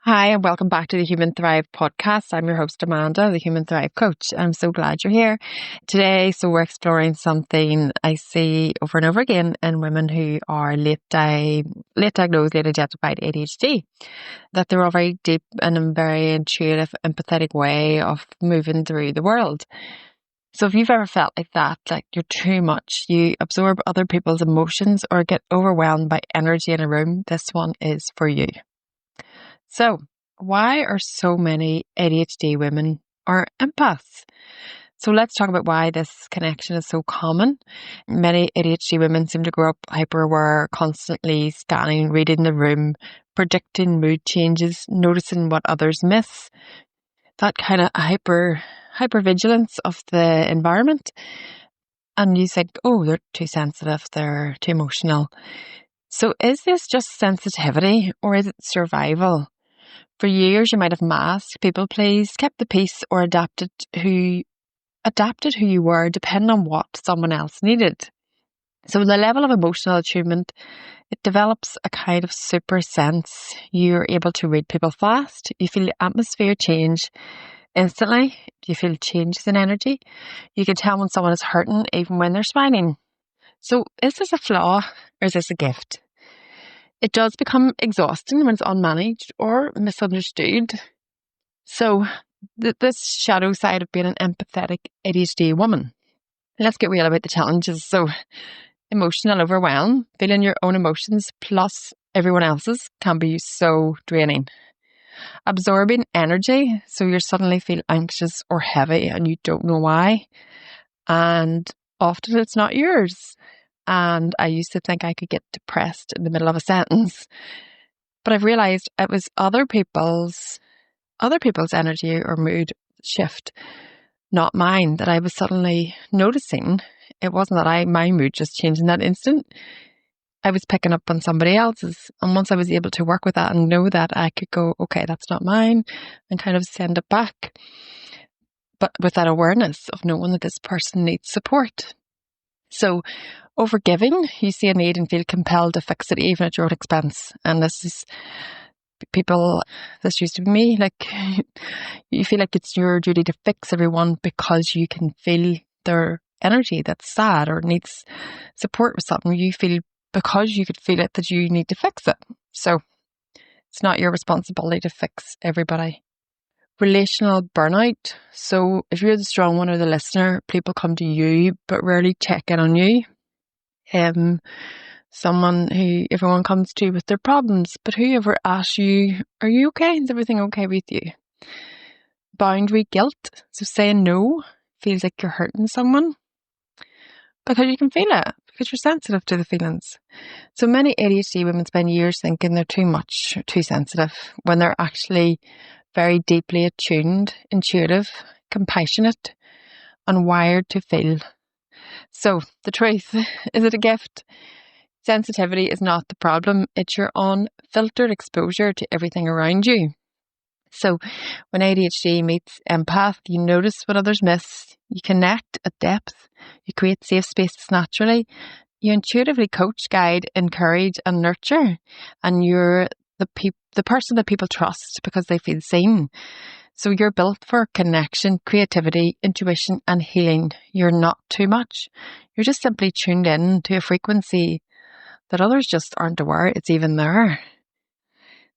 Hi, and welcome back to the Human Thrive podcast. I'm your host, Amanda, the Human Thrive coach. I'm so glad you're here today. So we're exploring something I see over and over again in women who are late diagnosed, late identified ADHD, that they're all very deep and a very intuitive, empathetic way of moving through the world. So if you've ever felt like that, like you're too much, you absorb other people's emotions or get overwhelmed by energy in a room, this one is for you. So, why are so many ADHD women are empaths? So let's talk about why this connection is so common. Many ADHD women seem to grow up hyper-aware, constantly scanning, reading the room, predicting mood changes, noticing what others miss. That kind of hypervigilance of the environment. And you think, oh, they're too sensitive, they're too emotional. So is this just sensitivity or is it survival? For years, you might have masked, people pleased, kept the peace, or adapted who you were, depending on what someone else needed. So the level of emotional attunement, it develops a kind of super sense. You're able to read people fast. You feel the atmosphere change instantly. You feel changes in energy. You can tell when someone is hurting, even when they're smiling. So is this a flaw or is this a gift? It does become exhausting when it's unmanaged or misunderstood. So, this shadow side of being an empathetic ADHD woman. Let's get real about the challenges. So, emotional overwhelm, feeling your own emotions plus everyone else's can be so draining. Absorbing energy, so you suddenly feel anxious or heavy and you don't know why. And often it's not yours. And I used to think I could get depressed in the middle of a sentence. But I've realized it was other people's energy or mood shift, not mine, that I was suddenly noticing. It wasn't that my mood just changed in that instant. I was picking up on somebody else's. And once I was able to work with that and know that, I could go, okay, that's not mine, and kind of send it back. But with that awareness of knowing that this person needs support. So overgiving, you see a need and feel compelled to fix it even at your own expense. And this used to be me, like you feel like it's your duty to fix everyone because you can feel their energy that's sad or needs support with something. You feel because you could feel it that you need to fix it. So it's not your responsibility to fix everybody. Relational burnout. So if you're the strong one or the listener, people come to you but rarely check in on you. Someone who everyone comes to with their problems, but whoever asks you, are you okay? Is everything okay with you? Boundary guilt. So saying no feels like you're hurting someone because you can feel it, because you're sensitive to the feelings. So many ADHD women spend years thinking they're too much, too sensitive, when they're actually very deeply attuned, intuitive, compassionate, and wired to feel. So the truth, is it a gift? Sensitivity is not the problem. It's your unfiltered exposure to everything around you. So when ADHD meets empath, you notice what others miss. You connect at depth. You create safe spaces naturally. You intuitively coach, guide, encourage, and nurture. And you're the person that people trust because they feel seen. So you're built for connection, creativity, intuition, and healing. You're not too much. You're just simply tuned in to a frequency that others just aren't aware it's even there.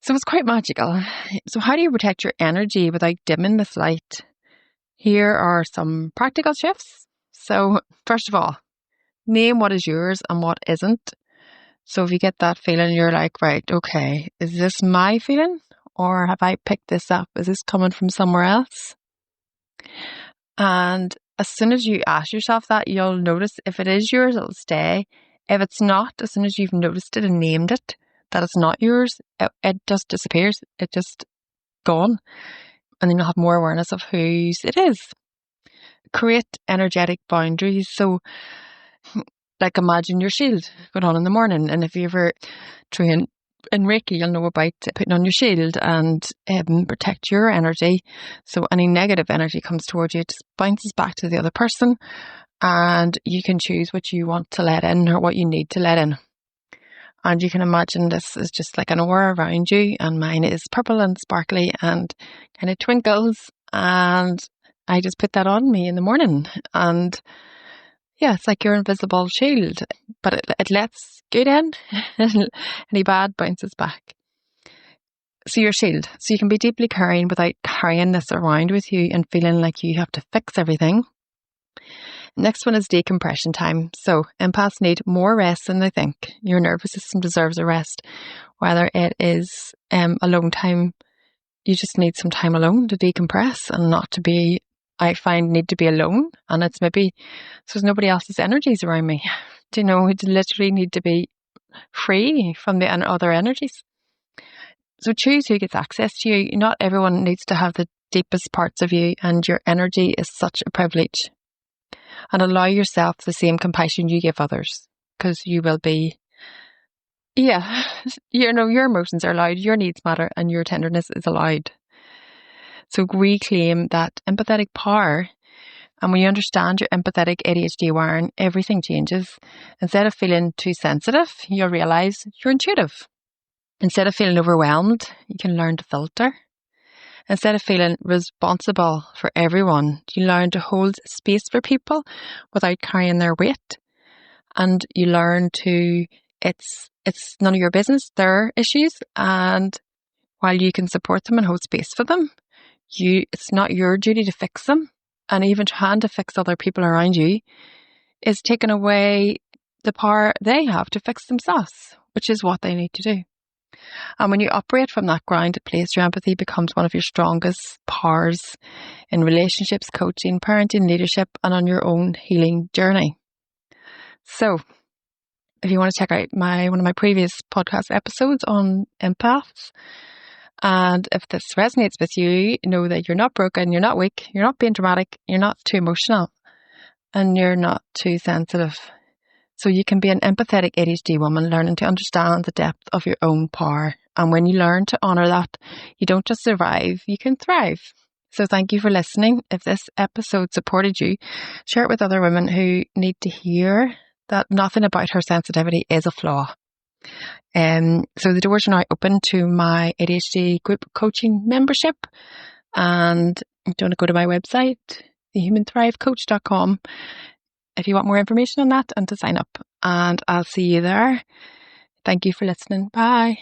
So it's quite magical. So how do you protect your energy without dimming this light? Here are some practical shifts. So first of all, name what is yours and what isn't. So if you get that feeling, you're like, right, okay, is this my feeling? Or have I picked this up? Is this coming from somewhere else? And as soon as you ask yourself that, you'll notice if it is yours, it'll stay. If it's not, as soon as you've noticed it and named it, that it's not yours, it just disappears. It's just gone. And then you'll have more awareness of whose it is. Create energetic boundaries. So, like imagine your shield going on in the morning. And if you ever train in Reiki, you'll know about putting on your shield and protect your energy. So any negative energy comes towards you, it just bounces back to the other person. And you can choose what you want to let in or what you need to let in. And you can imagine this is just like an aura around you, and mine is purple and sparkly and kind of twinkles. And I just put that on me in the morning. And yeah, it's like your invisible shield, but it lets good in, any bad bounces back. So your shield. So you can be deeply caring without carrying this around with you and feeling like you have to fix everything. Next one is decompression time. So empaths need more rest than they think. Your nervous system deserves a rest, whether it is alone time. You just need some time alone to decompress and not to be, I find, need to be alone. And it's maybe, so there's nobody else's energies around me. Do you know, you literally need to be free from the other energies. So choose who gets access to you. Not everyone needs to have the deepest parts of you, and your energy is such a privilege. And allow yourself the same compassion you give others, because you will be, your emotions are allowed, your needs matter, and your tenderness is allowed. So reclaim that empathetic power. And when you understand your empathetic ADHD wiring, everything changes. Instead of feeling too sensitive, you'll realize you're intuitive. Instead of feeling overwhelmed, you can learn to filter. Instead of feeling responsible for everyone, you learn to hold space for people without carrying their weight. And you learn to, it's none of your business, their issues. And while you can support them and hold space for them, it's not your duty to fix them. And even trying to fix other people around you is taking away the power they have to fix themselves, which is what they need to do. And when you operate from that grounded place, your empathy becomes one of your strongest powers in relationships, coaching, parenting, leadership, and on your own healing journey. So if you want to check out one of my previous podcast episodes on empaths, and if this resonates with you, know that you're not broken, you're not weak, you're not being dramatic, you're not too emotional, and you're not too sensitive. So you can be an empathetic ADHD woman, learning to understand the depth of your own power. And when you learn to honour that, you don't just survive, you can thrive. So thank you for listening. If this episode supported you, share it with other women who need to hear that nothing about her sensitivity is a flaw. So the doors are now open to my ADHD group coaching membership. And you want to go to my website, thehumantthrivecoach.com, if you want more information on that and to sign up. And I'll see you there. Thank you for listening. Bye.